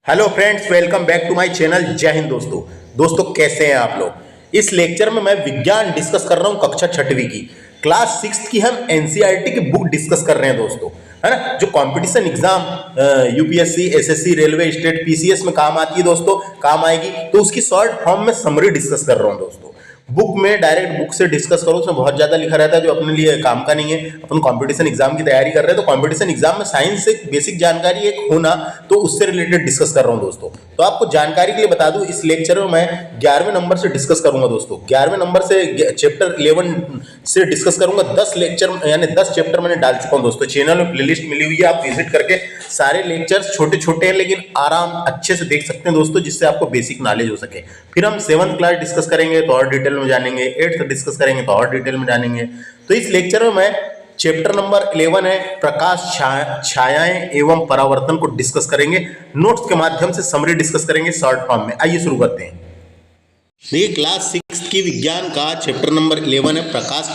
Hello friends, welcome back to my channel. जय हिंद दोस्तों कैसे हैं आप लोग। इस लेक्चर में मैं विज्ञान डिस्कस कर रहा हूं, कक्षा 6वीं की क्लास 6 की। हम एनसीईआरटी की बुक डिस्कस कर रहे हैं दोस्तों, है ना, जो competition exam UPSC, SSC, railway, state, PCS में काम आती है दोस्तों, काम आएगी। तो उसकी शॉर्ट फॉर्म में समरी डिस्कस कर रहा हूं दोस्तों। बुक में डायरेक्ट बुक से डिस्कस करो, उसमें बहुत ज्यादा लिखा रहता है जो अपने लिए काम का नहीं है। अपन कंपटीशन एग्जाम की तैयारी कर रहे हैं, तो कंपटीशन एग्जाम में साइंस से बेसिक जानकारी एक होना, तो उससे रिलेटेड डिस्कस कर रहा हूं दोस्तों। तो आपको जानकारी के लिए बता दूं, इस लेक्चर में मैं 11वें नंबर से डिस्कस करूंगा दोस्तों। 11वें नंबर से चैप्टर 11 से डिस्कस करूंगा। 10 लेक्चर यानी 10 चैप्टर मैंने डाल चुका हूं दोस्तों। चैनल में प्लेलिस्ट मिली हुई है, आप विजिट करके सारे लेक्चर्स छोटे छोटे हैं लेकिन आराम अच्छे से देख सकते हैं दोस्तों, जिससे आपको बेसिक नॉलेज हो सके। फिर हम 7th क्लास डिस्कस करेंगे तो और डिटेल में जानेंगे, 8th डिस्कस करेंगे तो और डिटेल में जानेंगे। तो इस लेक्चर में मैं चैप्टर नंबर 11 है प्रकाश छायाएं एवं परावर्तन को डिस्कस करेंगे। नोट्स के माध्यम से समरी डिस्कस करेंगे शॉर्ट फॉर्म में। आइए शुरू करते हैं। देखिए, क्लास 6 की विज्ञान का चैप्टर नंबर 11 है प्रकाश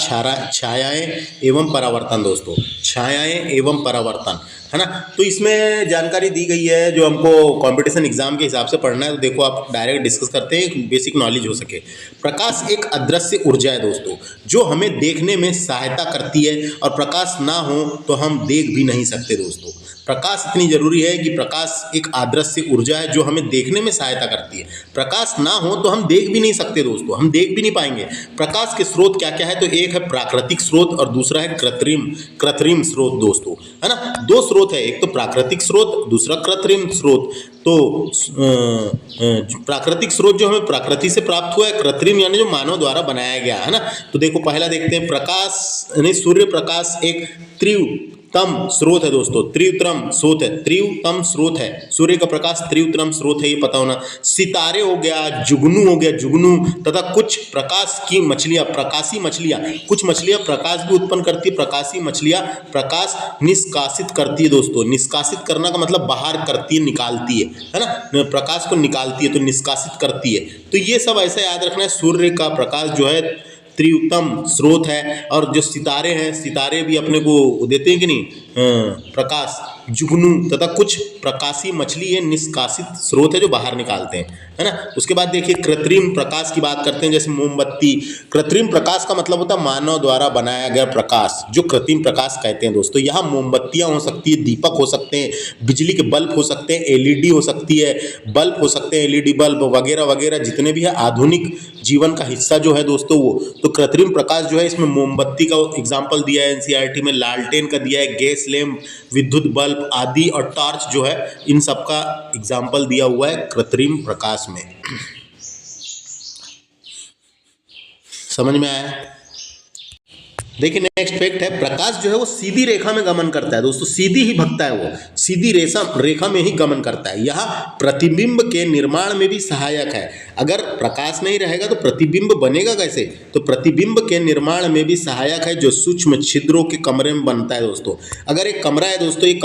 छायाएं एवं परावर्तन दोस्तों। छायाएं एवं परावर्तन, है ना। तो इसमें जानकारी दी गई है जो हमको कंपटीशन एग्जाम के हिसाब से पढ़ना है। तो देखो, आप डायरेक्ट डिस्कस करते हैं, बेसिक नॉलेज हो सके। प्रकाश एक अदृश्य ऊर्जा है दोस्तों, जो हमें देखने में सहायता करती है, और प्रकाश ना हो तो हम देख भी नहीं सकते दोस्तों। प्रकाश इतनी जरूरी है कि प्रकाश एक अदृश्य ऊर्जा है जो हमें देखने में सहायता करती है। प्रकाश ना हो तो हम देख भी नहीं सकते दोस्तों, हम देख भी नहीं पाएंगे। प्रकाश के स्रोत क्या क्या है, तो एक है प्राकृतिक स्रोत और दूसरा है कृत्रिम स्रोत दोस्तों, है ना। दो स्रोत है, एक तो प्राकृतिक स्रोत, दूसरा कृत्रिम स्रोत। तो प्राकृतिक स्रोत जो हमें प्रकृति से प्राप्त हुआ है, कृत्रिम यानी जो मानव द्वारा बनाया गया है ना। तो देखो, पहला देखते हैं, प्रकाश यानी सूर्य प्रकाश एक तीव्रतम स्रोत है दोस्तों। तीव्रतम स्रोत है सूर्य का प्रकाश, तीव्रतम स्रोत है, ये पता होना। सितारे हो गया, जुगनू तथा कुछ प्रकाश की मछलियां, प्रकाशी मछलियां, कुछ मछलियां प्रकाश भी उत्पन्न करती है। प्रकाशी मछलियां प्रकाश निष्कासित करती है दोस्तों। निष्कासित करना का मतलब बाहर करती है, निकालती है ना। प्रकाश को निकालती है तो निष्कासित करती है। तो ये सब ऐसा याद रखना है, सूर्य का प्रकाश जो है तीव्रतम स्रोत है। और जो सितारे हैं, सितारे भी अपने को देते हैं कि नहीं प्रकाश। जुगनू तथा कुछ प्रकाशी मछली ये निष्कासित स्रोत है जो बाहर निकालते हैं, है ना। उसके बाद देखिए, कृत्रिम प्रकाश की बात करते हैं, जैसे मोमबत्ती। कृत्रिम प्रकाश का मतलब होता है मानव द्वारा बनाया गया प्रकाश, जो कृत्रिम प्रकाश कहते हैं दोस्तों। यहाँ मोमबत्तियाँ हो सकती है, दीपक हो सकते हैं, बिजली के बल्ब हो सकते हैं, एलईडी हो सकती है, बल्ब हो सकते हैं, एलईडी बल्ब वगैरह वगैरह, जितने भी है आधुनिक जीवन का हिस्सा जो है दोस्तों वो। तो कृत्रिम प्रकाश जो है, इसमें मोमबत्ती का एग्जाम्पल दिया है एनसीईआरटी में, लालटेन का दिया है, गैस लैंप, विद्युत बल्ब आदि, और टॉर्च जो है, इन सब का एग्जाम्पल दिया हुआ है कृत्रिम प्रकाश में। समझ में आया। देखिए, नेक्स्ट फैक्ट है, प्रकाश जो है वो सीधी रेखा में गमन करता है दोस्तों। सीधी ही भगता है वो, सीधी रेखा में ही गमन करता है। यह प्रतिबिंब के निर्माण में भी सहायक है। अगर प्रकाश नहीं रहेगा तो प्रतिबिंब बनेगा कैसे, तो प्रतिबिंब के निर्माण में भी सहायक है, जो सूक्ष्म छिद्रों के कमरे में बनता है दोस्तों। अगर एक कमरा है दोस्तों, एक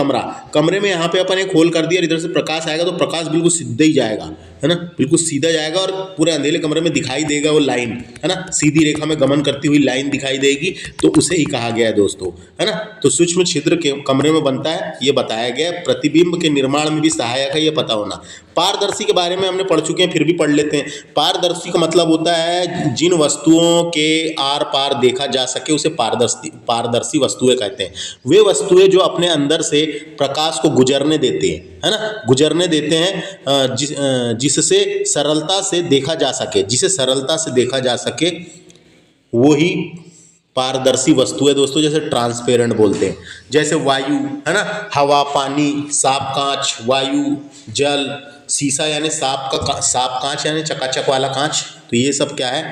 कमरे में यहाँ पे अपन एक होल कर दिया, इधर से प्रकाश आएगा तो प्रकाश बिल्कुल सीधा ही जाएगा, है ना, बिल्कुल सीधा जाएगा, और पूरे अंधेरे कमरे में दिखाई देगा वो लाइन, है ना, सीधी रेखा में गमन करती हुई लाइन दिखाई देगी, तो उसे ही कहा गया है दोस्तों, है ना। तो सूक्ष्म छिद्र के कमरे में बनता है, ये बताया गया। प्रतिबिंब के निर्माण में भी सहायक है, ये पता होना। पारदर्शी के बारे में हमने पढ़ चुके हैं, फिर भी पढ़ लेते हैं। पारदर्शी का मतलब होता है जिन वस्तुओं के आर पार देखा जा सके, उसे पारदर्शी वस्तुएं कहते हैं। वे वस्तुएं जो अपने अंदर से प्रकाश को गुजरने देते हैं, है ना, गुजरने देते हैं, जिससे सरलता से देखा जा सके, जिसे सरलता से देखा जा सके, वो ही पारदर्शी वस्तु है दोस्तों। जैसे ट्रांसपेरेंट बोलते हैं, जैसे वायु, है ना, हवा, पानी, साफ कांच, वायु, जल, शीशा यानी साफ कांच यानी चकाचक वाला कांच। तो ये सब क्या है,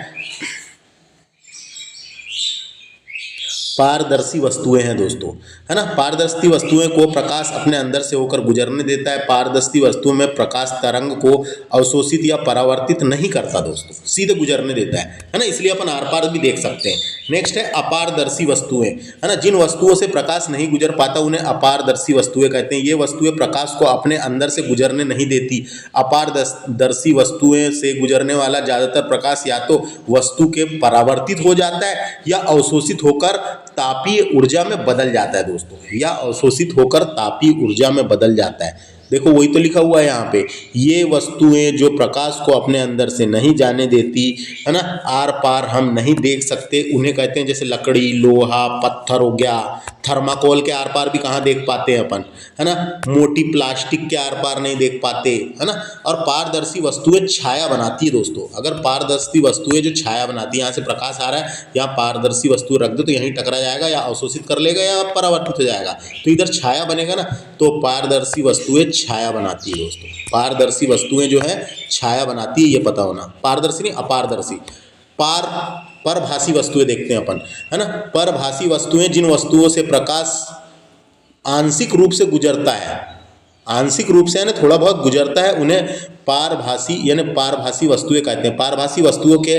पारदर्शी वस्तुएं हैं दोस्तों, है ना। पारदर्शी वस्तुएं को प्रकाश अपने अंदर से होकर गुजरने देता है। पारदर्शी वस्तुओं में प्रकाश तरंग को अवशोषित या परावर्तित नहीं करता दोस्तों, सीधे गुजरने देता है ना, इसलिए अपन आर पार भी देख सकते हैं। नेक्स्ट है अपारदर्शी वस्तुएं, है ना। जिन वस्तुओं से प्रकाश नहीं गुजर पाता उन्हें अपारदर्शी वस्तुएं कहते हैं। ये वस्तुएं प्रकाश को अपने अंदर से गुजरने नहीं देती। अपारदर्शी वस्तुएं से गुजरने वाला ज्यादातर प्रकाश या तो वस्तु के परावर्तित हो जाता है या अवशोषित होकर तापीय ऊर्जा में बदल जाता है दोस्तों, या अवशोषित होकर तापीय ऊर्जा में बदल जाता है। देखो वही तो लिखा हुआ है यहाँ पे, ये वस्तुएं जो प्रकाश को अपने अंदर से नहीं जाने देती है ना, आर पार हम नहीं देख सकते, उन्हें कहते हैं जैसे लकड़ी, लोहा, पत्थर हो गया, थर्माकोल के आर पार भी कहाँ देख पाते हैं अपन, है ना, मोटी प्लास्टिक के आर पार नहीं देख पाते, है ना। और पारदर्शी वस्तुएं छाया बनाती है दोस्तों, अगर पारदर्शी वस्तुएं जो छाया बनाती है, यहाँ से प्रकाश आ रहा है, यहाँ पारदर्शी वस्तु रख दो तो यहीं टकरा जाएगा या अवशोषित कर लेगा या परावर्तित हो जाएगा, तो इधर छाया बनेगा ना, तो पारदर्शी वस्तुएं छाया बनाती है दोस्तों, पारदर्शी वस्तुएं जो है छाया बनाती है, ये पता होना, पारदर्शी नहीं अपारदर्शी। परभासी वस्तुएं देखते हैं अपन, है ना, परभासी वस्तुएं जिन वस्तुओं से प्रकाश आंशिक रूप से गुजरता है, आंशिक रूप से यानी थोड़ा बहुत गुजरता है, उन्हें पारभासी यानी पारभासी वस्तुएं कहते हैं। पारभासी वस्तुओं के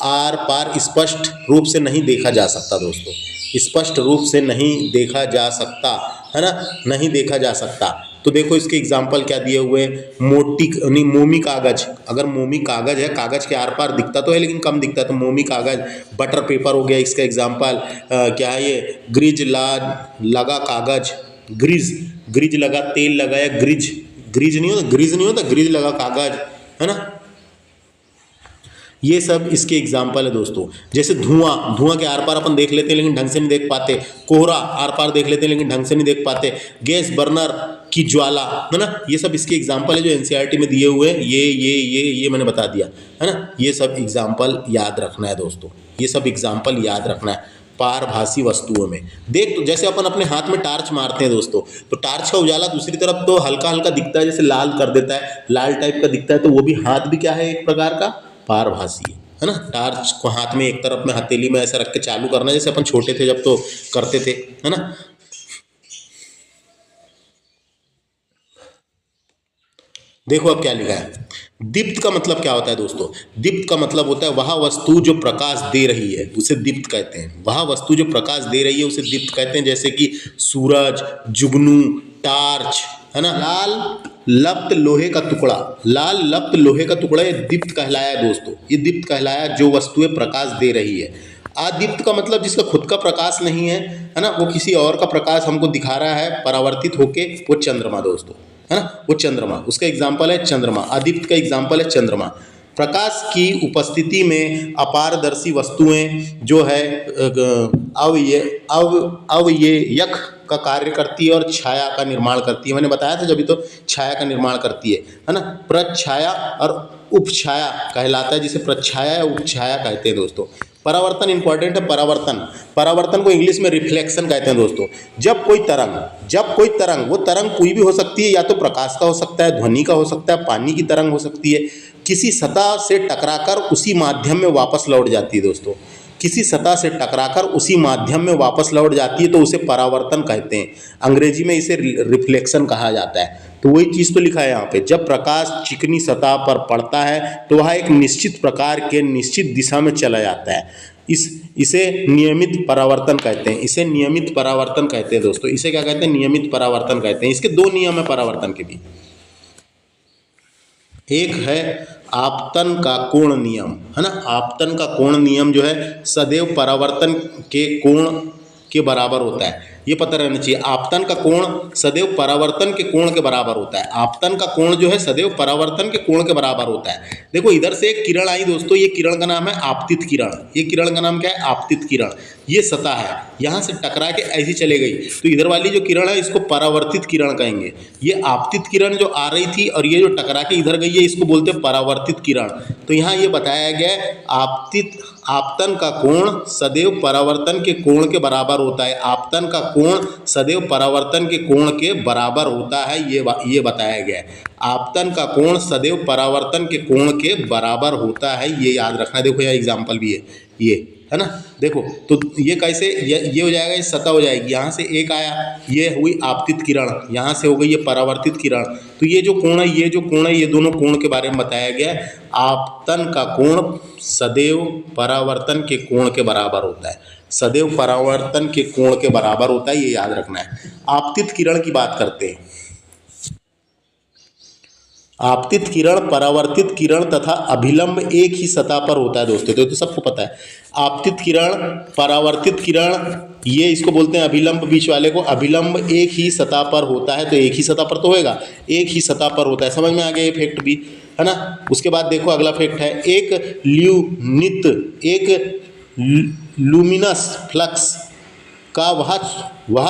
आर पार स्पष्ट रूप से नहीं देखा जा सकता दोस्तों, स्पष्ट रूप से नहीं देखा जा सकता, है ना, नहीं देखा जा सकता। तो देखो इसके एग्जाम्पल क्या दिए हुए, मोटी नहीं मोमी कागज, अगर मोमी कागज है, कागज के आर पार दिखता तो है लेकिन कम दिखता है, तो मोमी कागज, बटर पेपर हो गया इसका एग्जाम्पल, क्या है ये, ग्रिज लगा कागज, ग्रिज लगा तेल लगाया, ग्रिज नहीं होता ग्रिज लगा कागज, है ना, ये सब इसके एग्जाम्पल है दोस्तों। जैसे धुआं के आर पार अपन देख लेते हैं लेकिन ढंग से नहीं देख पाते, कोहरा आर पार देख लेते हैं लेकिन ढंग से नहीं देख पाते, गैस बर्नर की ज्वाला, है ना, ये सब इसके एग्जाम्पल है जो एनसीईआरटी में दिए हुए हैं। ये मैंने बता दिया, है ना, ये सब एग्जाम्पल याद रखना है दोस्तों, ये सब एग्जाम्पल याद रखना है पारभासी वस्तुओं में। देख तो जैसे अपन अपने हाथ में टार्च मारते हैं दोस्तों, तो टार्च का उजाला दूसरी तरफ तो हल्का हल्का दिखता है, जैसे लाल कर देता है, लाल टाइप का दिखता है, तो वो भी हाथ भी क्या है, एक प्रकार का पारभासी है ना। टार्च को हाथ में एक तरफ में हथेली में ऐसा रख के चालू करना, जैसे अपन छोटे थे जब तो करते थे, है ना। देखो अब क्या लिखा है, दीप्त का मतलब क्या होता है दोस्तों, दीप्त का मतलब होता है वह वस्तु जो प्रकाश दे रही है उसे दीप्त कहते हैं, वह वस्तु जो प्रकाश दे रही है उसे दीप्त कहते हैं, जैसे कि सूरज, जुगनू, टार्च, है ना। लाल लप्त लोहे का टुकड़ा ये दीप्त कहलाया दोस्तों, ये दीप्त कहलाया जो वस्तुएं प्रकाश दे रही है। अदीप्त का मतलब जिसका खुद का प्रकाश नहीं है ना, वो किसी और का प्रकाश हमको दिखा रहा है परावर्तित होके, वो चंद्रमा दोस्तों, है ना, वो चंद्रमा, उसका एग्जाम्पल है चंद्रमा। अदीप्त का एग्जाम्पल है चंद्रमा। प्रकाश की उपस्थिति में अपारदर्शी वस्तुएं जो है अवययक का कार्य करती है और छाया का निर्माण करती है, मैंने बताया था जब, तो छाया का निर्माण करती है ना। प्रच्छाया और उपछाया कहलाता है, जिसे प्रच्छाया या उपछाया कहते हैं दोस्तों। परावर्तन इंपॉर्टेंट है, परावर्तन को इंग्लिश में रिफ्लेक्शन कहते हैं दोस्तों। जब कोई तरंग, वो तरंग कोई भी हो सकती है, या तो प्रकाश का हो सकता है, ध्वनि का हो सकता है, पानी की तरंग हो सकती है, किसी सतह से टकराकर उसी माध्यम में वापस लौट जाती है दोस्तों, किसी सतह से टकराकर उसी माध्यम में वापस लौट जाती है, तो उसे परावर्तन कहते हैं। अंग्रेजी में इसे रिफ्लेक्शन कहा जाता है। तो वही चीज़ तो लिखा है यहाँ पे, जब प्रकाश चिकनी सतह पर पड़ता है तो वह एक निश्चित प्रकार के निश्चित दिशा में चला जाता है, इसे नियमित परावर्तन कहते हैं, इसे नियमित परावर्तन कहते हैं दोस्तों। इसे क्या कहते हैं, नियमित परावर्तन कहते हैं। इसके दो नियम है परावर्तन के भी, एक है आपतन का कोण नियम, है ना। आपतन का कोण नियम जो है सदैव परावर्तन के कोण के बराबर होता है, ये पता रहना चाहिए। आपतन का कोण सदैव परावर्तन के कोण के बराबर होता है, आपतन का कोण जो है सदैव परावर्तन के कोण के बराबर होता है। देखो इधर से एक किरण आई दोस्तों, ये किरण का नाम है आपतित किरण, ये किरण का नाम क्या है, आपतित किरण। ये सतह है, यहाँ से टकरा के ऐसी चले गई, तो इधर वाली जो किरण है इसको परावर्तित किरण कहेंगे। ये आपतित किरण जो आ रही थी और ये जो टकरा के इधर गई है, इसको बोलते हैं परावर्तित किरण। तो यहाँ ये बताया गया है आपतन का कोण सदैव परावर्तन के कोण के बराबर होता है, आपतन का कोण सदैव परावर्तन के कोण के बराबर होता है, ये बताया गया है। आपतन का कोण सदैव परावर्तन के कोण के बराबर होता है, ये याद रखना। देखो यहाँ एग्जाम्पल भी है, ये है ना। देखो तो ये कैसे, ये हो जाएगा, ये सतह हो जाएगी, यहाँ से एक आया, ये हुई आपतित किरण, यहाँ से हो गई ये परावर्तित किरण। तो ये जो कोण है, ये दोनों कोण के बारे में बताया गया है। आपतन का कोण सदैव परावर्तन के कोण के बराबर होता है, सदैव परावर्तन के कोण के बराबर होता है, ये याद रखना है। आपतित किरण की बात करते हैं। आपतित किरण, परावर्तित किरण तथा अभिलंब एक ही सतह पर होता है दोस्तों, तो सबको पता है। आपतित किरण, परावर्तित किरण ये इसको बोलते हैं अभिलंब, बीच वाले को। अभिलंब एक ही सतह पर होता है, तो एक ही सतह पर तो होएगा, एक ही सतह पर होता है। समझ में आ गया ये फैक्ट भी, है ना। उसके बाद देखो अगला फैक्ट है, एक लुमिनस फ्लक्स का वह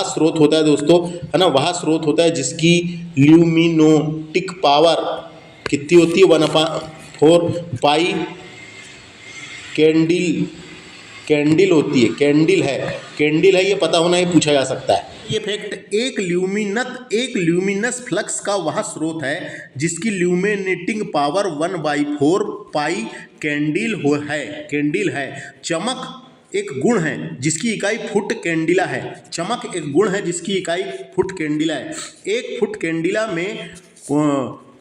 स्रोत होता है दोस्तों, है ना, वह स्रोत होता है जिसकी ल्यूमिनोटिक पावर कितनी होती है, 1/4 पाई कैंडिल होती है। कैंडिल है, ये पता होना, ये पूछा जा सकता है। ये फैक्ट, एक ल्यूमिनस फ्लक्स का वह स्रोत है जिसकी ल्यूमिनेटिंग पावर 1/4 पाई कैंडिल है। चमक एक गुण है जिसकी इकाई फुट कैंडिला है। चमक एक गुण है जिसकी इकाई फुट कैंडिला है। एक फुट कैंडिला में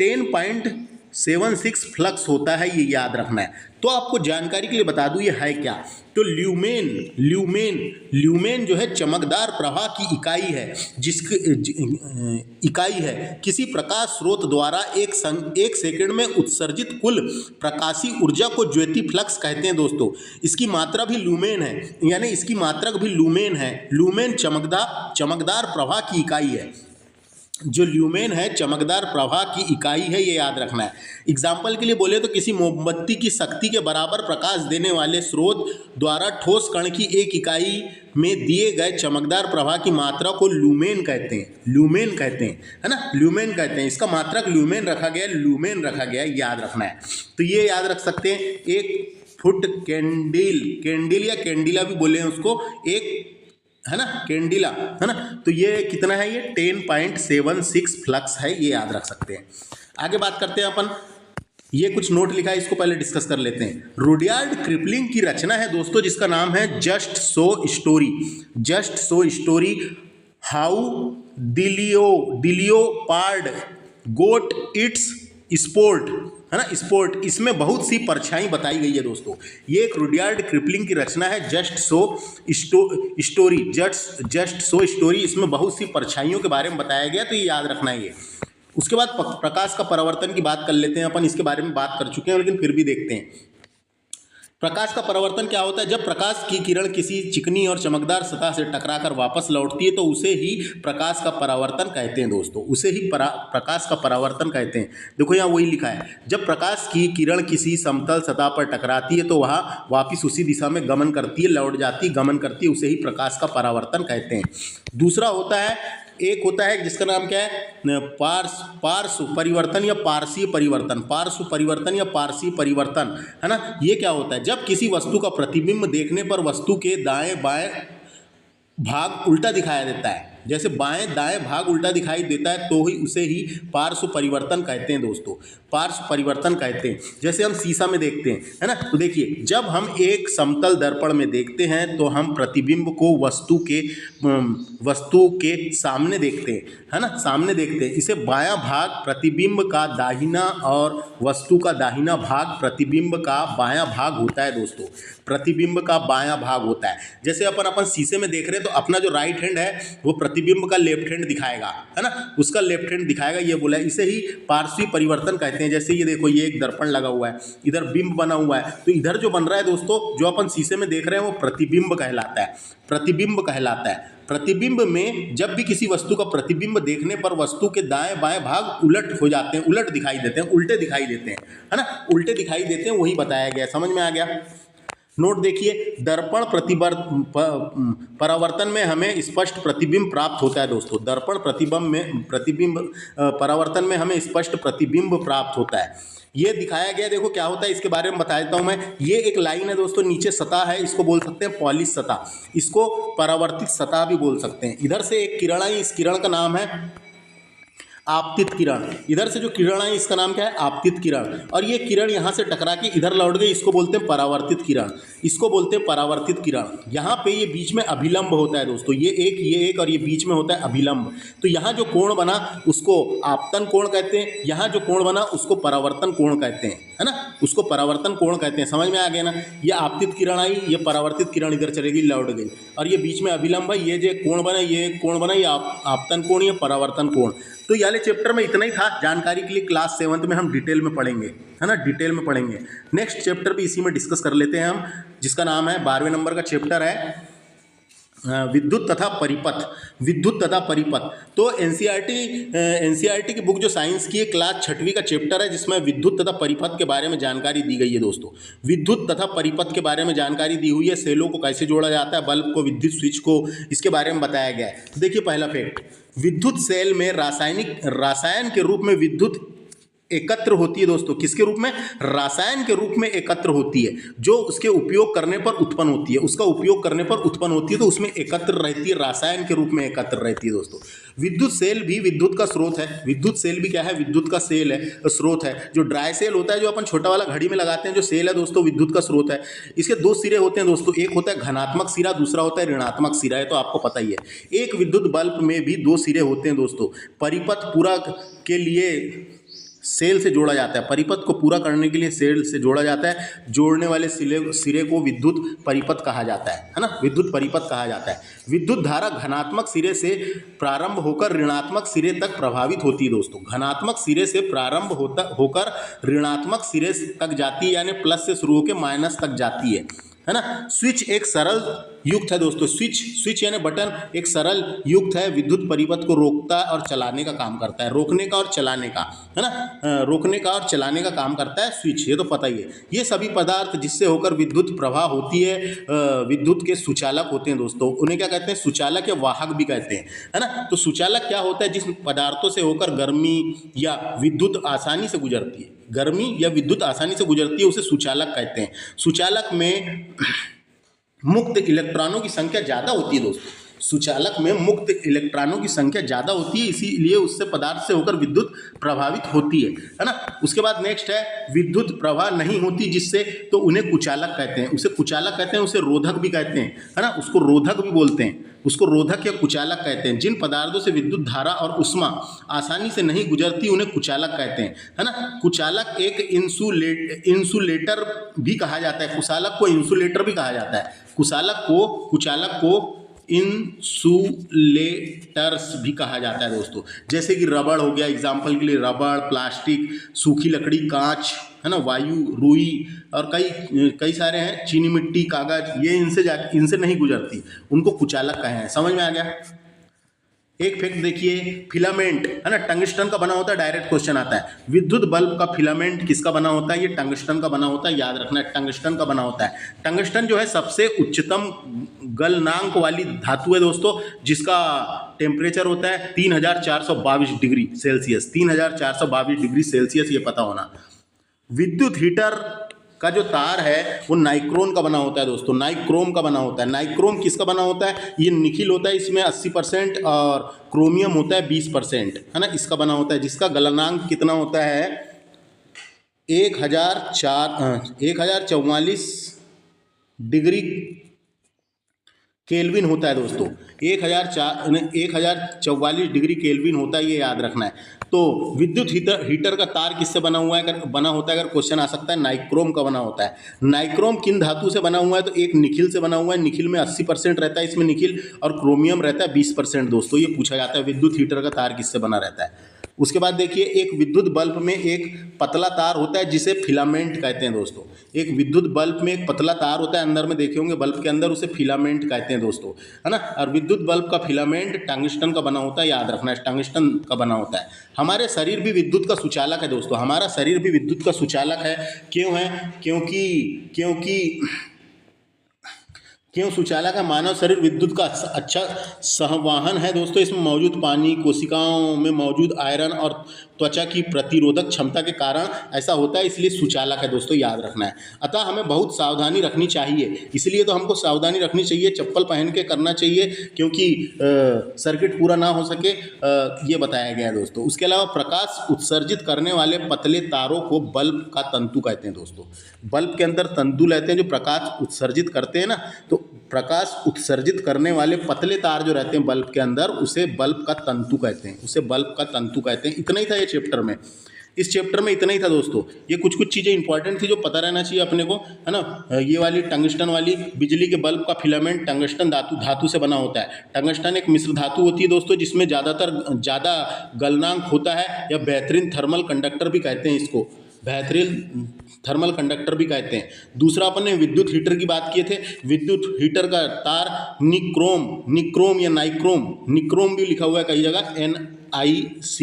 10.76 फ्लक्स होता है, ये याद रखना है। तो आपको जानकारी के लिए बता दूं ये है क्या। तो ल्यूमेन जो है चमकदार प्रवाह की इकाई है, किसी प्रकाश स्रोत द्वारा एक सेकंड में उत्सर्जित कुल प्रकाशीय ऊर्जा को ज्योति फ्लक्स कहते हैं दोस्तों। इसकी मात्रा भी ल्यूमेन है, यानी इसकी मात्रक भी ल्यूमेन है। ल्यूमेन चमकदार प्रवाह की इकाई है। जो ल्यूमेन है चमकदार प्रवाह की इकाई है, ये याद रखना है। एग्जाम्पल के लिए बोले तो किसी मोमबत्ती की शक्ति के बराबर प्रकाश देने वाले स्रोत द्वारा ठोस कण की एक इकाई में दिए गए चमकदार प्रवाह की मात्रा को ल्यूमेन कहते हैं, है ना, ल्यूमेन कहते हैं। इसका मात्रक ल्यूमेन रखा गया, याद रखना है। तो ये याद रख सकते हैं, एक फुट कैंडिल या कैंडिला भी बोले हैं उसको, एक, है ना, कैंडिला, है ना। तो ये कितना है, ये 10.76 फ्लक्स है, ये याद रख सकते हैं। आगे बात करते हैं अपन, ये कुछ नोट लिखा है, इसको पहले डिस्कस कर लेते हैं। रुडयार्ड किपलिंग की रचना है दोस्तों, जिसका नाम है just so story, how the leopard got its sport, है ना, स्पोर्ट। इसमें बहुत सी परछाई बताई गई है दोस्तों। ये एक रुडयार्ड किपलिंग की रचना है, जस्ट सो स्टोरी। इसमें बहुत सी परछाइयों के बारे में बताया गया, तो ये याद रखना है ये। उसके बाद प्रकाश का परावर्तन की बात कर लेते हैं अपन। इसके बारे में बात कर चुके हैं, लेकिन फिर भी देखते हैं। प्रकाश का परावर्तन क्या होता है, जब प्रकाश की किरण किसी चिकनी और चमकदार सतह से टकराकर वापस लौटती है तो उसे ही प्रकाश का परावर्तन कहते हैं दोस्तों, उसे ही प्रकाश का परावर्तन कहते हैं। देखो यहाँ वही लिखा है, जब प्रकाश की किरण किसी समतल सतह पर टकराती है तो वह वापस उसी दिशा में गमन करती है, लौट जाती, गमन करती है, उसे ही प्रकाश का परावर्तन कहते हैं। दूसरा होता है, एक होता है जिसका नाम क्या है, पार्श्व परिवर्तन या पारसीय परिवर्तन, है ना। ये क्या होता है, जब किसी वस्तु का प्रतिबिंब देखने पर वस्तु के दाएं बाएं भाग उल्टा दिखाया देता है, जैसे बाएं दाएं भाग उल्टा दिखाई देता है तो ही उसे ही पार्श्व परिवर्तन कहते हैं दोस्तों, पार्श्व परिवर्तन कहते हैं। जैसे हम शीशा में देखते हैं, है ना, तो देखिए जब हम एक समतल दर्पण में देखते हैं तो हम प्रतिबिंब को वस्तु के सामने देखते हैं, है ना, सामने देखते हैं। इसे बायां भाग प्रतिबिंब का दाहिना और वस्तु का दाहिना भाग प्रतिबिंब का बायां भाग होता है दोस्तों, प्रतिबिंब का बायां भाग होता है। जैसे अपन शीशे में देख रहे हैं तो अपना जो राइट हैंड है वो प्रतिबिंब का लेफ्ट हैंड दिखाएगा, है ना, उसका लेफ्ट हैंड दिखाएगा, ये बोला। इसे ही पार्श्वी परिवर्तन कहते हैं। जैसे ये देखो, ये एक दर्पण लगा हुआ है, इधर बिंब बना हुआ है, तो इधर जो बन रहा है दोस्तों, जो अपन शीशे में देख रहे हैं वो प्रतिबिंब कहलाता है। प्रतिबिंब में जब भी किसी वस्तु का प्रतिबिंब देखने पर वस्तु के दाएं बाएं भाग उलट हो जाते हैं, उलट दिखाई देते हैं, उल्टे दिखाई देते हैं, है ना, उल्टे दिखाई देते हैं, वही बताया गया। समझ में आ गया। नोट देखिए, दर्पण परावर्तन में हमें स्पष्ट प्रतिबिंब प्राप्त होता है दोस्तों। दर्पण परावर्तन में हमें स्पष्ट प्रतिबिंब प्राप्त होता है, ये दिखाया गया। देखो क्या होता है, इसके बारे में बता देता हूँ मैं। ये एक लाइन है दोस्तों, नीचे सतह है, इसको बोल सकते हैं पॉलिश सतह, इसको परावर्तित सतह भी बोल सकते हैं। इधर से एक किरण आई, इस किरण का नाम है आपतित किरण। इधर से जो किरण आई इसका नाम क्या है, आपतित किरण। और ये किरण यहाँ से टकरा के इधर लौट गई, इसको बोलते हैं परावर्तित किरण, यहाँ पे ये बीच में अभिलंब होता है दोस्तों, ये एक और ये बीच में होता है अभिलंब। तो यहाँ जो कोण बना उसको आपतन कोण कहते हैं, यहाँ जो कोण बना उसको परावर्तन कोण कहते हैं, है ना, उसको परावर्तन कोण कहते हैं। समझ में आ गया ना। ये आपतित किरण आई, ये परावर्तित किरण इधर चलेगी, लौट गई, और ये बीच में अभिलंब है, ये जो कोण बना, ये कोण बना, ये आपतन कोण, ये परावर्तन कोण। तो ये वाले चैप्टर में इतना ही था। जानकारी के लिए क्लास 7 में हम डिटेल में पढ़ेंगे, है ना, डिटेल में पढ़ेंगे। नेक्स्ट चैप्टर भी इसी में डिस्कस कर लेते हैं हम, जिसका नाम है 12वें नंबर का चैप्टर है विद्युत तथा परिपथ, विद्युत तथा परिपथ। तो एनसीईआरटी की बुक जो साइंस की है, क्लास 6वीं का चैप्टर है, जिसमें विद्युत तथा परिपथ के बारे में जानकारी दी गई है दोस्तों। विद्युत तथा परिपथ के बारे में जानकारी दी हुई है, सेलों को कैसे जोड़ा जाता है, बल्ब को, विद्युत स्विच को, इसके बारे में बताया गया है। तो देखिए पहला फैक्ट, विद्युत सेल में रसायन के रूप में विद्युत एकत्र होती है दोस्तों। किसके रूप में? रसायन के रूप में एकत्र होती है, जो उसके उपयोग करने पर उत्पन्न होती है, उसका उपयोग करने पर उत्पन्न होती है, तो उसमें एकत्र रहती है, रसायन के रूप में एकत्र रहती है दोस्तों। विद्युत सेल भी विद्युत का स्रोत है। विद्युत सेल भी क्या है? विद्युत का सेल है, स्रोत है। जो ड्राई सेल होता है, जो अपन छोटा वाला घड़ी में लगाते हैं, जो सेल है दोस्तों, विद्युत का स्रोत है। इसके दो सिरे होते हैं दोस्तों, एक होता है धनात्मक सिरा, दूसरा होता है ऋणात्मक सिरा, है तो आपको पता ही है। एक विद्युत बल्ब में भी दो सिरे होते हैं दोस्तों। परिपथ पूरा के लिए सेल से जोड़ा जाता है, परिपथ को पूरा करने के लिए सेल से जोड़ा जाता है। जोड़ने वाले सिरे को विद्युत परिपथ कहा जाता है ना, विद्युत परिपथ कहा जाता है। विद्युत धारा धनात्मक सिरे से प्रारंभ होकर ऋणात्मक सिरे तक प्रभावित होती है दोस्तों। धनात्मक सिरे से प्रारंभ होकर ऋणात्मक सिरे तक जाती है, यानी प्लस से शुरू होकर माइनस तक जाती है ना। स्विच एक सरल युक्त है दोस्तों। स्विच यानी बटन एक सरल युक्त है, विद्युत परिपथ को रोकता और चलाने का काम करता है, रोकने का और चलाने का, है ना, रोकने का और चलाने का काम करता है स्विच, ये तो पता ही है। ये सभी पदार्थ जिससे होकर विद्युत प्रवाह होती है, विद्युत के सुचालक होते हैं दोस्तों। उन्हें क्या कहते हैं? सुचालक या वाहक भी कहते हैं, है ना। तो सुचालक क्या होता है? जिस पदार्थों से होकर गर्मी या विद्युत आसानी से गुजरती है, गर्मी या विद्युत आसानी से गुजरती है, उसे सुचालक कहते हैं। सुचालक में मुक्त इलेक्ट्रॉनों की संख्या ज़्यादा होती है दोस्तों। सुचालक में मुक्त इलेक्ट्रॉनों की संख्या ज़्यादा होती है, इसीलिए उससे पदार्थ से होकर विद्युत प्रभावित होती है ना। उसके बाद नेक्स्ट है, विद्युत प्रवाह नहीं होती जिससे, तो उन्हें कुचालक कहते हैं। उसे कुचालक कहते हैं, उसे रोधक भी कहते हैं, है ना, उसको रोधक भी बोलते हैं, उसको रोधक या कुचालक कहते हैं। जिन पदार्थों से विद्युत धारा और उष्मा आसानी से नहीं गुजरती, उन्हें कुचालक कहते हैं, है ना। कुचालक एक इंसुलेटर भी कहा जाता है, कुचालक को इंसुलेटर भी कहा जाता है। कुचालक को इंसुलेटर्स भी कहा जाता है दोस्तों। जैसे कि रबड़ हो गया, एग्जाम्पल के लिए रबड़, प्लास्टिक, सूखी लकड़ी, कांच, है ना, वायु, रुई और कई सारे हैं, चीनी मिट्टी, कागज, ये इनसे नहीं गुजरती, उनको कुचालक कहे हैं। समझ में आ गया? एक फैक्ट देखिए, फिलामेंट, है ना, टंगस्टन का बना होता है। डायरेक्ट क्वेश्चन आता है, विद्युत बल्ब का फिलामेंट किसका बना होता है? ये टंगस्टन का बना होता है, याद रखना है, टंगस्टन का बना होता है। टंगस्टन जो है सबसे उच्चतम गलनांक वाली धातु है दोस्तों, जिसका टेम्परेचर होता है 3422 डिग्री सेल्सियस, 3422 डिग्री सेल्सियस, ये पता होना। विद्युत हीटर का जो तार है वो नाइक्रोम का बना होता है दोस्तों, नाइक्रोम का बना होता है। नाइक्रोम किसका बना होता है? ये निकिल होता है, इसमें 80% और क्रोमियम होता है 20%, है ना, इसका बना होता है, जिसका गलनांक कितना होता है? 1044 डिग्री केल्विन होता है दोस्तों। 1044 डिग्री केल्विन होता है, ये याद रखना है। तो विद्युत हीटर का तार किससे बना होता है? अगर क्वेश्चन आ सकता है, नाइक्रोम का बना होता है। नाइक्रोम किन धातु से बना हुआ है? तो एक निकिल से बना हुआ है, निकिल में 80% रहता है, इसमें निकिल, और क्रोमियम रहता है 20% दोस्तों। ये पूछा जाता है, विद्युत हीटर का तार किससे बना रहता है। उसके बाद देखिए, एक विद्युत बल्ब में एक पतला तार होता है, जिसे फिलामेंट कहते हैं दोस्तों। एक विद्युत बल्ब में एक पतला तार होता है, अंदर में देखे होंगे बल्ब के अंदर, उसे फिलामेंट कहते हैं दोस्तों, है ना। और विद्युत बल्ब का फिलामेंट टंगस्टन का बना होता है, याद रखना है, टंगस्टन का बना होता है। हमारे शरीर भी विद्युत का सुचालक है दोस्तों, हमारा शरीर भी विद्युत का सुचालक है। क्यों है? क्यों सुचालक है? मानव शरीर विद्युत का अच्छा संवाहन है दोस्तों। इसमें मौजूद पानी, कोशिकाओं में मौजूद आयरन और त्वचा की प्रतिरोधक क्षमता के कारण ऐसा होता है, इसलिए सुचालक है दोस्तों, याद रखना है। अतः हमें बहुत सावधानी रखनी चाहिए, इसलिए तो हमको सावधानी रखनी चाहिए, चप्पल पहन के करना चाहिए, क्योंकि सर्किट पूरा ना हो सके, ये बताया गया है दोस्तों। उसके अलावा प्रकाश उत्सर्जित करने वाले पतले तारों को बल्ब का तंतु कहते हैं दोस्तों। बल्ब के अंदर तंतु रहते हैं जो प्रकाश उत्सर्जित करते हैं ना, तो प्रकाश उत्सर्जित करने वाले पतले तार जो रहते हैं बल्ब के अंदर, उसे बल्ब का तंतु कहते हैं, उसे बल्ब का तंतु कहते हैं। इतना ही था ये चैप्टर में, इस चैप्टर में इतना ही था दोस्तों। ये कुछ चीज़ें इंपॉर्टेंट थी जो पता रहना चाहिए अपने को, है ना। ये वाली टंगस्टन वाली, बिजली के बल्ब का फिलामेंट टंगस्टन धातु से बना होता है। टंगस्टन एक मिश्र धातु होती है दोस्तों, जिसमें ज़्यादा गलनांक होता है, या बेहतरीन थर्मल कंडक्टर भी कहते हैं इसको। बेहतरीन थर्मल कंडक्टर भी कहते हैं। दूसरा अपन ने विद्युत हीटर की बात किए थे। विद्युत हीटर का तार निक्रोम या निक्रोम भी लिखा हुआ है कई जगह, NiCHROM,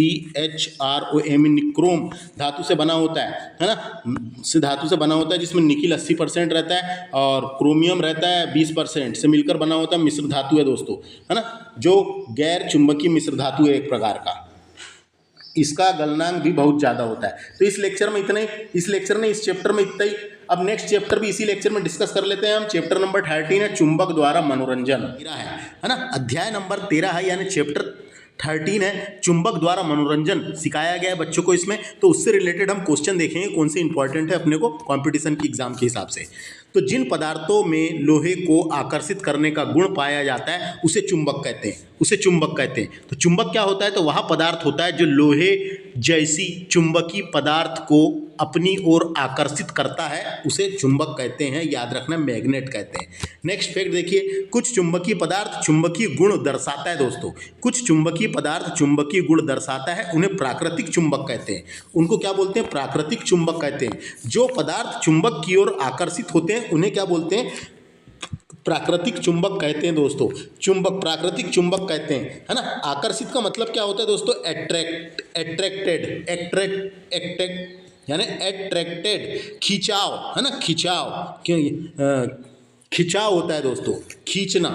निक्रोम धातु से बना होता है ना, से धातु से बना होता है जिसमें निकिल 80% रहता है और क्रोमियम रहता है 20% से मिलकर बना होता है, मिश्र धातु है दोस्तों, है ना, जो गैर चुंबकीय मिश्र धातु है एक प्रकार का। इसका गलनांक भी बहुत ज़्यादा होता है। तो इस चैप्टर में इतना ही। अब नेक्स्ट चैप्टर भी इसी लेक्चर में डिस्कस कर लेते हैं हम। चैप्टर नंबर 13 है चुंबक द्वारा मनोरंजन, है ना, अध्याय नंबर 13 है, यानी चैप्टर 13 है चुंबक द्वारा मनोरंजन सिखाया गया है बच्चों को इसमें। तो उससे रिलेटेड हम क्वेश्चन देखेंगे कौन से इंपॉर्टेंट है अपने को कंपटीशन की एग्जाम के हिसाब से। तो जिन पदार्थों में लोहे को आकर्षित करने का गुण पाया जाता है उसे चुंबक कहते हैं। तो चुंबक क्या होता है? तो वह पदार्थ होता है जो लोहे जैसी चुंबकीय पदार्थ को अपनी ओर आकर्षित करता है, उसे चुंबक कहते हैं। याद रखना, मैग्नेट कहते हैं। नेक्स्ट फैक्ट देखिए, कुछ चुंबकीय पदार्थ चुंबकीय गुण दर्शाता है दोस्तों। कुछ चुंबकीय पदार्थ चुंबकीय गुण दर्शाता है, उन्हें प्राकृतिक चुंबक कहते हैं। उनको क्या बोलते हैं? प्राकृतिक चुंबक कहते हैं। जो पदार्थ चुंबक की ओर आकर्षित होते हैं उन्हें क्या बोलते हैं? प्राकृतिक चुंबक कहते हैं दोस्तों। प्राकृतिक चुंबक कहते हैं, है ना। आकर्षित का मतलब क्या होता है दोस्तों? अट्रैक्टेड यानी अट्रैक्टेड, खिंचाव, है ना, खिंचाव होता है दोस्तों, खींचना।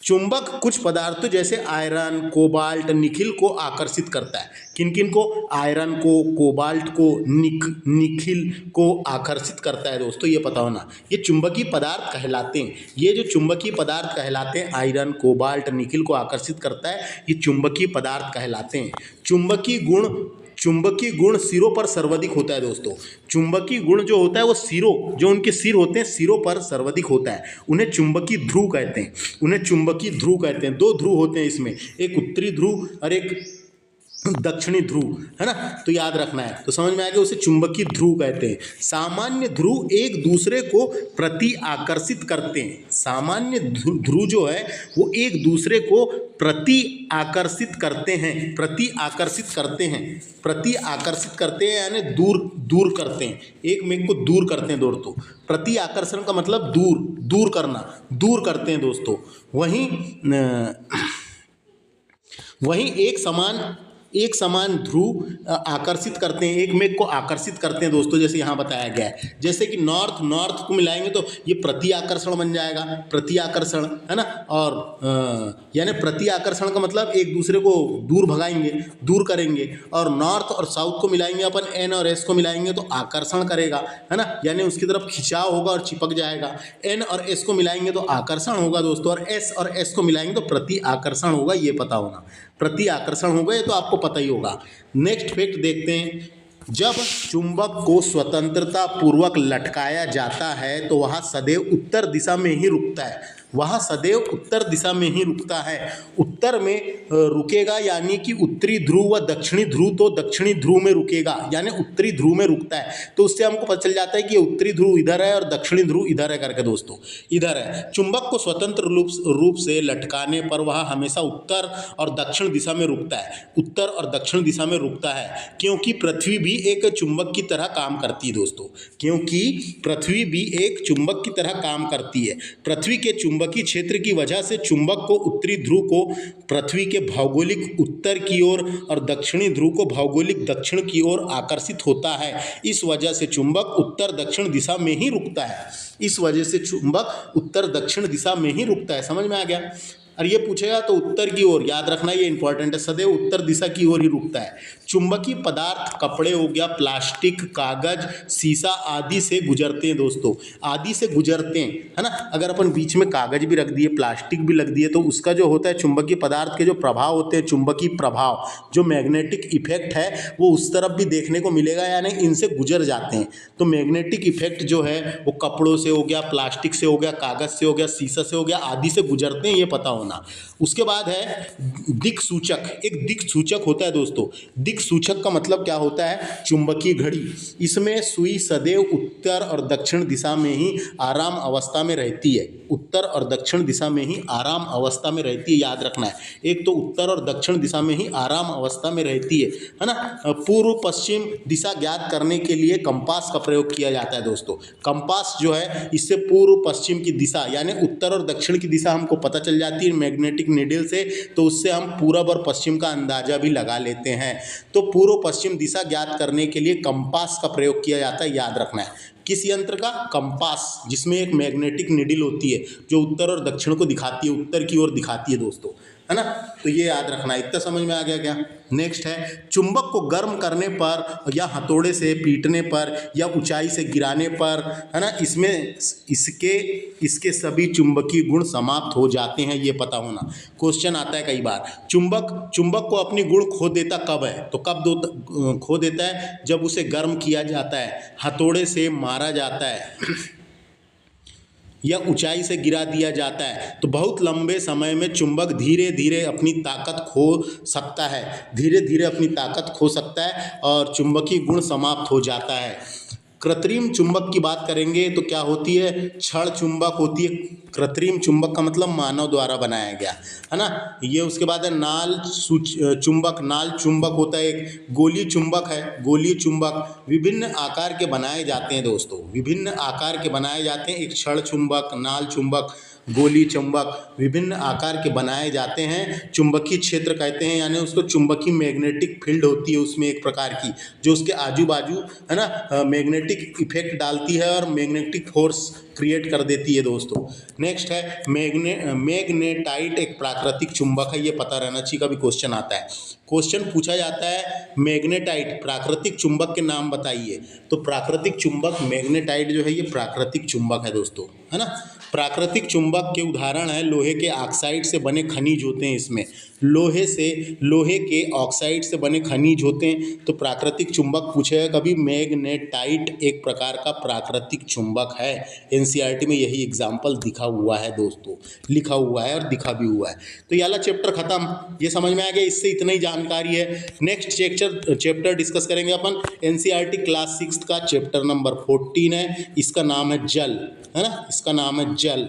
चुंबक कुछ पदार्थों जैसे आयरन, कोबाल्ट, निकिल को आकर्षित करता है। किन को? आयरन को, कोबाल्ट को, निकिल को आकर्षित करता है दोस्तों, ये पता होना। ये चुंबकीय पदार्थ कहलाते हैं। ये जो चुंबकीय पदार्थ कहलाते हैं, आयरन, कोबाल्ट, निकिल को आकर्षित करता है, ये चुंबकीय पदार्थ कहलाते हैं। चुंबकीय गुण सिरों पर सर्वाधिक होता है दोस्तों। चुंबकीय गुण जो होता है वो जो उनके सिर होते हैं, सिरों पर सर्वाधिक होता है। उन्हें चुंबकीय ध्रुव कहते हैं। 2 ध्रुव होते हैं इसमें, एक उत्तरी ध्रुव और एक दक्षिणी ध्रुव, है ना। तो याद रखना है, तो समझ में आ गया, उसे चुंबकीय ध्रुव कहते हैं। सामान्य ध्रुव एक दूसरे को प्रति आकर्षित करते हैं। सामान्य ध्रुव जो है वो एक दूसरे को प्रति आकर्षित करते हैं यानी दूर करते हैं, एक मेघ को दूर करते हैं दोस्तों। प्रति आकर्षण का मतलब दूर करते हैं दोस्तों। वहीं एक समान ध्रुव आकर्षित करते हैं, एक मेघ को आकर्षित करते हैं दोस्तों, जैसे यहाँ बताया गया है। जैसे कि नॉर्थ को मिलाएंगे तो ये प्रति आकर्षण बन जाएगा, प्रति आकर्षण, है ना। और यानी प्रति आकर्षण का मतलब एक दूसरे को दूर करेंगे। और नॉर्थ और साउथ को मिलाएंगे अपन, एन और एस को मिलाएंगे तो आकर्षण करेगा, है ना, यानी उसकी तरफ खिंचाव होगा और चिपक जाएगा। एन और एस को मिलाएंगे तो आकर्षण होगा दोस्तों, और एस को मिलाएंगे तो प्रति आकर्षण होगा, ये पता होना। प्रति आकर्षण होगा, ये तो आपको पता ही होगा। नेक्स्ट फैक्ट देखते हैं, जब चुंबक को स्वतंत्रता पूर्वक लटकाया जाता है तो वह सदैव उत्तर दिशा में ही रुकता है। उत्तर में रुकेगा, यानी कि उत्तरी ध्रुव व दक्षिणी ध्रुव, तो दक्षिणी ध्रुव में रुकेगा, यानी उत्तरी ध्रुव में रुकता है। तो उससे हमको पता चल जाता है कि उत्तरी ध्रुव इधर है और दक्षिणी ध्रुव इधर है करके दोस्तों, इधर है। चुंबक को स्वतंत्र रूप से लटकाने पर वह हमेशा उत्तर और दक्षिण दिशा में रुकता है, क्योंकि पृथ्वी भी एक चुंबक की तरह काम करती है दोस्तों। पृथ्वी के चुंबकीय क्षेत्र की वजह से चुंबक को उत्तरी ध्रुव को पृथ्वी के भौगोलिक उत्तर की ओर और दक्षिणी ध्रुव को भौगोलिक दक्षिण की ओर आकर्षित होता है। इस वजह से चुंबक उत्तर दक्षिण दिशा में ही रुकता है। समझ में आ गया? और ये पूछेगा तो उत्तर की ओर, याद रखना, ये इंपॉर्टेंट है, सदैव उत्तर दिशा की ओर ही रुकता है। चुंबकीय पदार्थ कपड़े हो गया, प्लास्टिक, कागज, शीशा आदि से गुजरते हैं दोस्तों, है ना। अगर अपन बीच में कागज भी रख दिए, प्लास्टिक भी रख दिए, तो उसका जो होता है चुंबकीय पदार्थ के जो प्रभाव होते हैं, चुंबकीय प्रभाव, जो मैग्नेटिक इफेक्ट है वो उस तरफ भी देखने को मिलेगा, यानी इनसे गुजर जाते हैं। तो मैग्नेटिक इफेक्ट जो है वो कपड़ों से हो गया, प्लास्टिक से हो गया, कागज से हो गया, शीशा से हो गया, आदि से गुजरते हैं, ये पता होना। होना। उसके बाद है दिक् सूचक। एक दिक् सूचक होता है दोस्तों। दिक् सूचक का मतलब क्या होता है? चुंबकीय घड़ी। इसमें सुई सदैव उत्तर और दक्षिण दिशा में ही आराम अवस्था में रहती है। उत्तर और दक्षिण दिशा में ही आराम अवस्था में रहती है, याद रखना है। एक तो उत्तर और दक्षिण दिशा में ही आराम अवस्था में रहती है ना। पूर्व पश्चिम दिशा ज्ञात करने के लिए कंपास का प्रयोग किया जाता है दोस्तों। कंपास जो है इससे पूर्व पश्चिम की दिशा यानी उत्तर और दक्षिण की दिशा हमको पता चल जाती है मैग्नेटिक नीडल से, तो उससे हम पूरब और पश्चिम का अंदाजा भी लगा लेते हैं। तो पूर्व पश्चिम दिशा ज्ञात करने के लिए कंपास का प्रयोग किया जाता है, याद रखना है। किस यंत्र का? कंपास, जिसमें एक मैग्नेटिक नीडल होती है जो उत्तर और दक्षिण को दिखाती है, उत्तर की ओर दिखाती है दोस्तों, है ना। तो ये याद रखना है। इतना समझ में आ गया क्या? नेक्स्ट है चुंबक को गर्म करने पर या हथौड़े से पीटने पर या ऊंचाई से गिराने पर, है ना, इसमें इसके सभी चुंबकीय गुण समाप्त हो जाते हैं, ये पता होना। क्वेश्चन आता है कई बार, चुंबक को अपनी गुण खो देता कब है? तो कब खो देता है? जब उसे गर्म किया जाता है, हथौड़े से मारा जाता है या ऊंचाई से गिरा दिया जाता है। तो बहुत लंबे समय में चुंबक धीरे धीरे अपनी ताकत खो सकता है, धीरे धीरे अपनी ताकत खो सकता है और चुंबकीय गुण समाप्त हो जाता है। कृत्रिम चुंबक की बात करेंगे तो क्या होती है? क्षण चुंबक होती है। कृत्रिम चुंबक का मतलब मानव द्वारा बनाया गया, है ना। ये उसके बाद है नाल चुंबक। नाल चुंबक होता है एक। गोलीय चुंबक है। गोलीय चुंबक विभिन्न आकार के बनाए जाते हैं दोस्तों, विभिन्न आकार के बनाए जाते हैं। एक क्षण चुंबक, नाल चुंबक, गोलीय चुंबक विभिन्न आकार के बनाए जाते हैं। चुंबकीय क्षेत्र कहते हैं, यानी उसको चुंबकीय मैग्नेटिक फील्ड होती है उसमें एक प्रकार की, जो उसके आजू बाजू, है ना, मैग्नेटिक इफेक्ट डालती है और मैग्नेटिक फोर्स क्रिएट कर देती है दोस्तों। नेक्स्ट है मैग्नेटाइट। एक प्राकृतिक चुंबक है, ये पता रहना चाहिए, कभी क्वेश्चन आता है। क्वेश्चन पूछा जाता है मैग्नेटाइट प्राकृतिक चुंबक के नाम बताइए। तो प्राकृतिक चुंबक मैग्नेटाइट जो है ये प्राकृतिक चुंबक है दोस्तों, है ना। प्राकृतिक चुंबक के उदाहरण है लोहे के ऑक्साइड से बने खनिज होते हैं। इसमें लोहे के ऑक्साइड से बने खनिज होते हैं। तो प्राकृतिक चुंबक पूछेगा कभी। मैग्नेटाइट एक प्रकार का प्राकृतिक चुंबक है। एनसीईआरटी में यही एग्जाम्पल दिखा हुआ है दोस्तों, लिखा हुआ है और दिखा भी हुआ है। तो ये वाला चैप्टर खत्म, ये समझ में आ गया। इससे इतना ही जानकारी है। नेक्स्ट चैप्टर डिस्कस करेंगे अपन एनसीईआरटी क्लास 6 का चैप्टर नंबर 14 है। इसका नाम है जल, है ना, इसका नाम है जल।